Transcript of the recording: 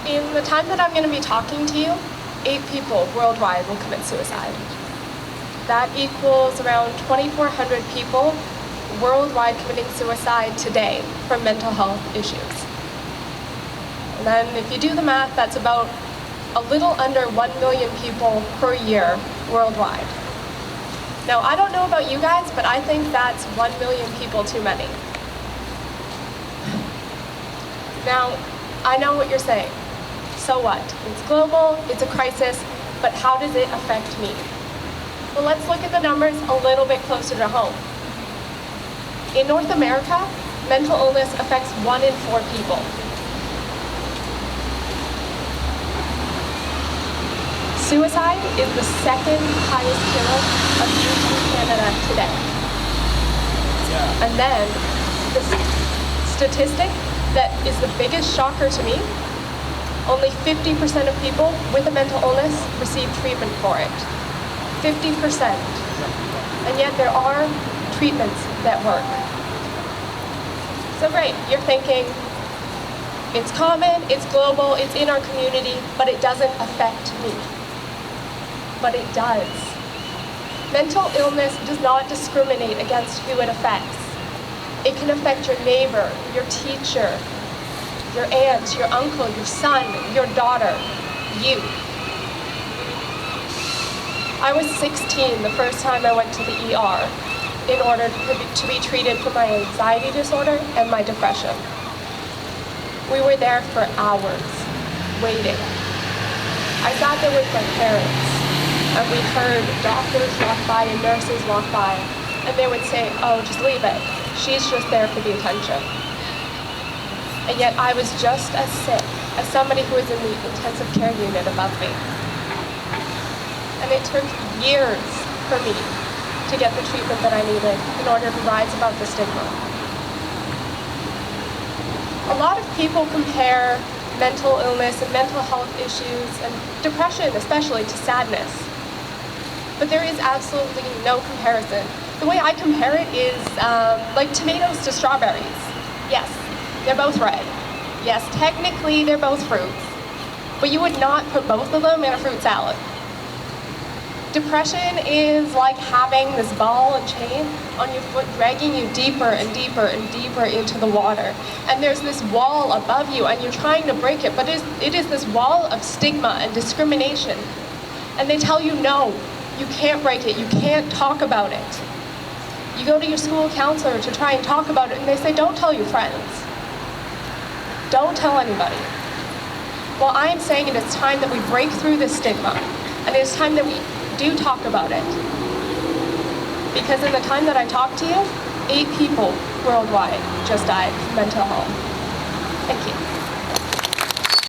In the time that I'm going to be talking to you, 8 people worldwide will commit suicide. That equals around 2,400 people worldwide committing suicide today from mental health issues. And then if you do the math, that's about a little under 1 million people per year worldwide. Now, I don't know about you guys, but I think that's 1 million people too many. Now, I know what you're saying. So what? It's global, it's a crisis, but how does it affect me? Well, let's look at the numbers a little bit closer to home. In North America, mental illness affects 1 in 4 people. Suicide is the second highest killer of youth in Canada today. And then the statistic that is the biggest shocker to me, only 50% of people with a mental illness receive treatment for it. 50%. And yet there are treatments that work. So great, you're thinking, it's common, it's global, it's in our community, but it doesn't affect me. But it does. Mental illness does not discriminate against who it affects. It can affect your neighbor, your teacher, your aunt, your uncle, your son, your daughter, you. I was 16 the first time I went to the ER in order to be treated for my anxiety disorder and my depression. We were there for hours, waiting. I sat there with my parents, and we heard doctors walk by and nurses walk by, and they would say, "Oh, just leave it. She's just there for the attention." And yet I was just as sick as somebody who was in the intensive care unit above me. And it took years for me to get the treatment that I needed in order to rise above the stigma. A lot of people compare mental illness and mental health issues and depression especially to sadness. But there is absolutely no comparison. The way I compare it is like tomatoes to strawberries. Yes, they're both red. Yes, technically they're both fruits, but you would not put both of them in a fruit salad. Depression is like having this ball and chain on your foot dragging you deeper and deeper and deeper into the water. And there's this wall above you and you're trying to break it, but it is this wall of stigma and discrimination. And they tell you, no, you can't break it, you can't talk about it. You go to your school counselor to try and talk about it and they say, don't tell your friends. Don't tell anybody. Well, I am saying it is time that we break through this stigma, and it is time that we do talk about it. Because in the time that I talked to you, 8 people worldwide just died from mental health. Thank you.